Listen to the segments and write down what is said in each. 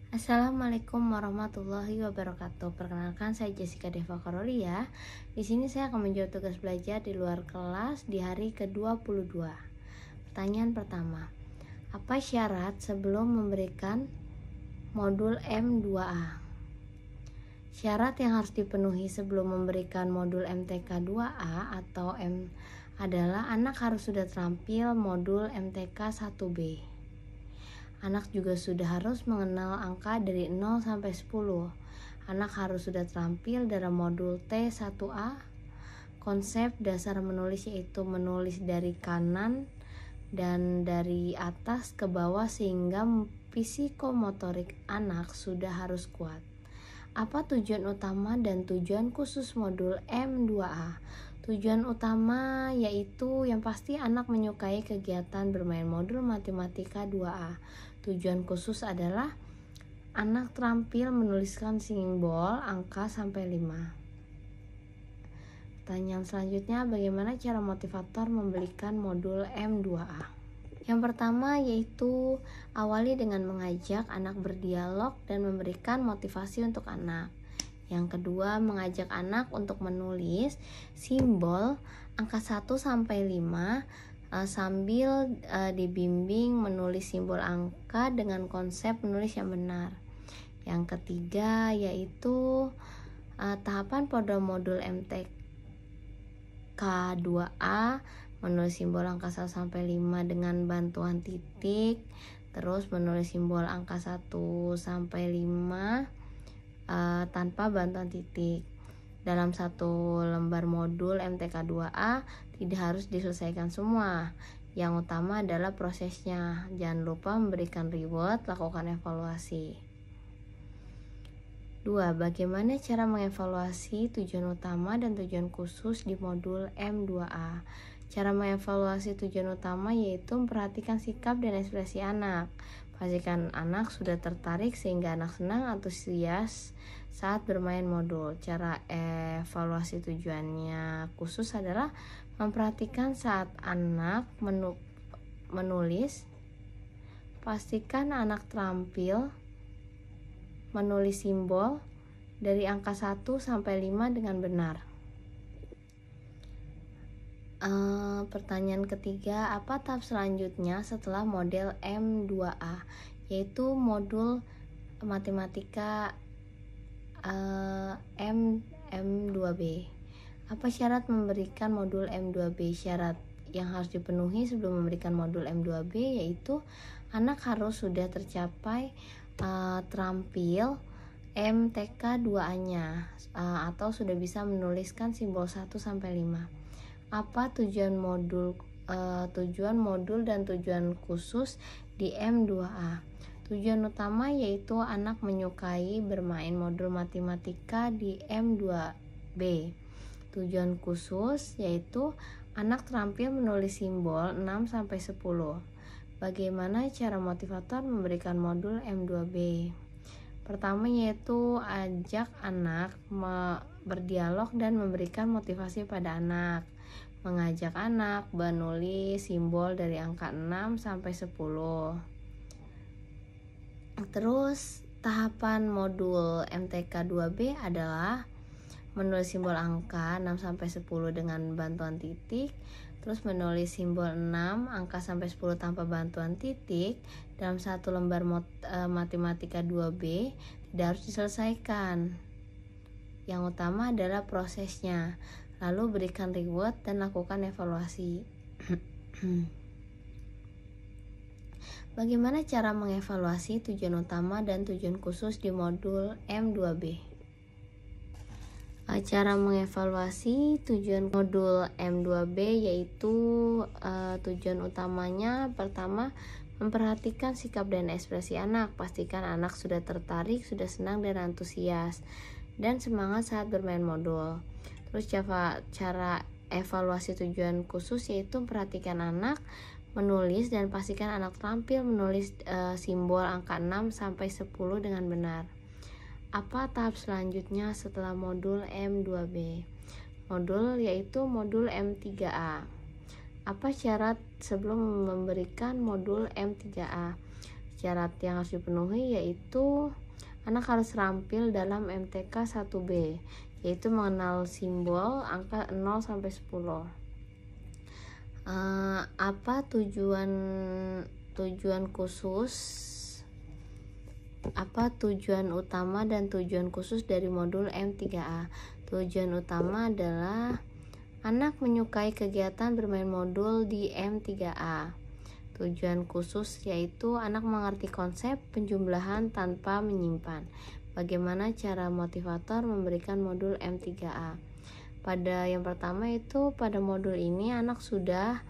Assalamualaikum warahmatullahi wabarakatuh. Perkenalkan, saya Jessica Deva Karolia. Di sini saya akan menjawab tugas belajar di luar kelas di hari ke-22. Pertanyaan pertama, apa syarat sebelum memberikan modul M2A? Syarat yang harus dipenuhi sebelum memberikan modul MTK 2A atau M adalah anak harus sudah terampil modul MTK 1B. Anak juga sudah harus mengenal angka dari 0 sampai 10. Anak harus sudah terampil dalam modul T1A. Konsep dasar menulis yaitu menulis dari kanan dan dari atas ke bawah sehingga psikomotorik anak sudah harus kuat. Apa tujuan utama dan tujuan khusus modul M2A? Tujuan utama yaitu yang pasti anak menyukai kegiatan bermain modul matematika 2A. Tujuan khusus adalah anak terampil menuliskan simbol angka sampai 5. Pertanyaan selanjutnya, bagaimana cara motivator memberikan modul M2A? Yang pertama yaitu awali dengan mengajak anak berdialog dan memberikan motivasi untuk anak. Yang kedua, mengajak anak untuk menulis simbol angka 1 sampai 5 sambil dibimbing menulis simbol angka dengan konsep menulis yang benar. Yang ketiga yaitu tahapan pada modul MTK 2A, menulis simbol angka 1 sampai 5 dengan bantuan titik, terus menulis simbol angka 1 sampai 5 tanpa bantuan titik. Dalam satu lembar modul MTK 2A tidak harus diselesaikan semua. Yang utama adalah prosesnya. Jangan lupa memberikan reward, lakukan evaluasi. 2. Bagaimana cara mengevaluasi tujuan utama dan tujuan khusus di modul M2A? Cara mengevaluasi tujuan utama yaitu memperhatikan sikap dan ekspresi anak. Pastikan anak sudah tertarik sehingga anak senang antusias saat bermain modul. Cara evaluasi tujuannya khusus adalah memperhatikan saat anak menulis. Pastikan anak terampil menulis simbol dari angka 1 sampai 5 dengan benar. Pertanyaan ketiga, apa tahap selanjutnya setelah model M2A? Yaitu modul matematika M2B. Apa syarat memberikan modul M2B? Syarat yang harus dipenuhi sebelum memberikan modul M2B yaitu anak harus sudah tercapai terampil MTK 2A-nya atau sudah bisa menuliskan simbol 1 sampai 5. Apa tujuan modul dan tujuan khusus di M2A? Tujuan utama yaitu anak menyukai bermain modul matematika di M2B. Tujuan khusus yaitu anak terampil menulis simbol 6 sampai 10. Bagaimana cara motivator memberikan modul M2B? Pertama yaitu ajak anak berdialog dan memberikan motivasi pada anak. Mengajak anak menulis simbol dari angka 6 sampai 10. Terus tahapan modul MTK 2B adalah menulis simbol angka 6 sampai 10 dengan bantuan titik, terus menulis simbol 6 angka sampai 10 tanpa bantuan titik dalam satu lembar matematika 2B tidak harus diselesaikan. Yang utama adalah prosesnya. Lalu berikan reward dan lakukan evaluasi. Bagaimana cara mengevaluasi tujuan utama dan tujuan khusus di modul M2B? Cara mengevaluasi tujuan modul M2B yaitu tujuan utamanya pertama memperhatikan sikap dan ekspresi anak. Pastikan anak sudah tertarik, sudah senang dan antusias dan semangat saat bermain modul. Terus cara evaluasi tujuan khusus yaitu perhatikan anak menulis dan pastikan anak terampil menulis simbol angka 6 sampai 10 dengan benar. Apa tahap selanjutnya setelah modul M2B? Modul yaitu modul M3A. Apa syarat sebelum memberikan modul M3A? Syarat yang harus dipenuhi yaitu anak harus terampil dalam MTK 1B, yaitu mengenal simbol angka 0 sampai 10. Apa tujuan utama dan tujuan khusus dari modul M3A? Tujuan utama adalah anak menyukai kegiatan bermain modul di M3A. Tujuan khusus yaitu anak mengerti konsep penjumlahan tanpa menyimpan. Bagaimana cara motivator memberikan modul M3A? Pada yang pertama itu pada modul ini anak sudah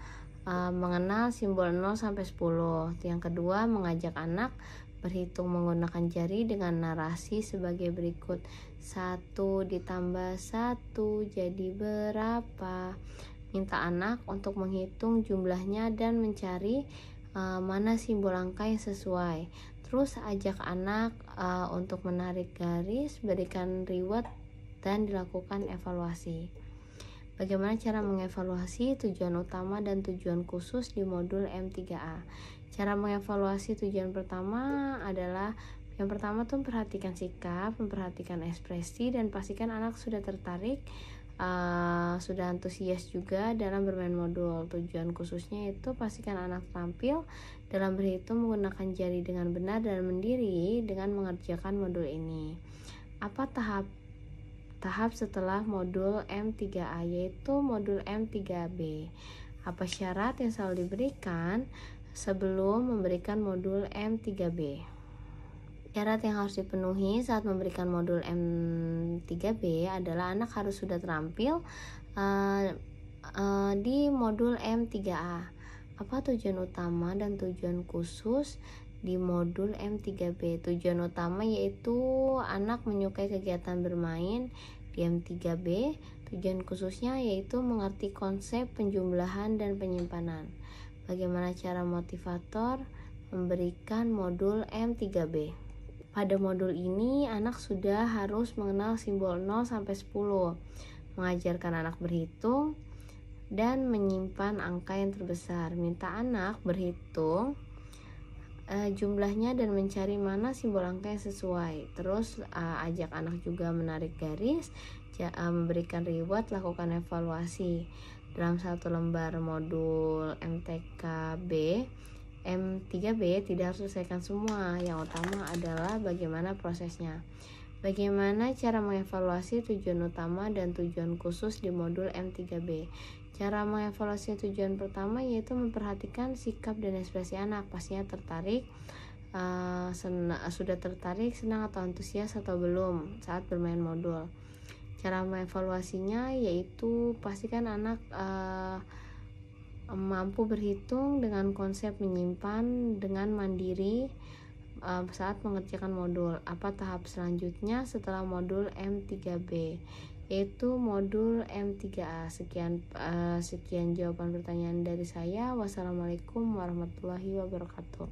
mengenal simbol 0 sampai 10. Yang kedua, mengajak anak berhitung menggunakan jari dengan narasi sebagai berikut. 1 ditambah 1 jadi berapa? Minta anak untuk menghitung jumlahnya dan mencari mana simbol angka yang sesuai. Terus ajak anak untuk menarik garis, berikan reward, dan dilakukan evaluasi. Bagaimana cara mengevaluasi tujuan utama dan tujuan khusus di modul M3A? Cara mengevaluasi tujuan pertama adalah yang pertama tuh perhatikan sikap, memperhatikan ekspresi, dan pastikan anak sudah tertarik, sudah antusias juga dalam bermain modul. Tujuan khususnya itu pastikan anak tampil dalam berhitung menggunakan jari dengan benar dan mandiri dengan mengerjakan modul ini. Apa tahap setelah modul M3A, yaitu modul M3B? Apa syarat yang selalu diberikan sebelum memberikan modul M3B? Syarat yang harus dipenuhi saat memberikan modul M3B adalah anak harus sudah terampil di modul M3A. Apa tujuan utama dan tujuan khusus di modul M3B? Tujuan utama yaitu anak menyukai kegiatan bermain di M3B. Tujuan khususnya yaitu mengerti konsep penjumlahan dan penyimpanan. Bagaimana cara motivator memberikan modul M3B? Pada modul ini anak sudah harus mengenal simbol 0 sampai 10, mengajarkan anak berhitung dan menyimpan angka yang terbesar. Minta anak berhitung jumlahnya dan mencari mana simbol angka yang sesuai. Terus ajak anak juga menarik garis, memberikan reward, lakukan evaluasi. Dalam satu lembar modul M3B tidak harus selesaikan semua. Yang utama adalah bagaimana prosesnya. Bagaimana cara mengevaluasi tujuan utama dan tujuan khusus di modul M3B? Cara mengevaluasi tujuan pertama yaitu memperhatikan sikap dan ekspresi anak. Pastinya tertarik, sudah tertarik, senang atau antusias atau belum saat bermain modul. Cara mengevaluasinya yaitu pastikan anak mampu berhitung dengan konsep menyimpan dengan mandiri saat mengerjakan modul. Apa tahap selanjutnya setelah modul M3B? Yaitu modul M3A. Sekian jawaban pertanyaan dari saya. Wassalamualaikum warahmatullahi wabarakatuh.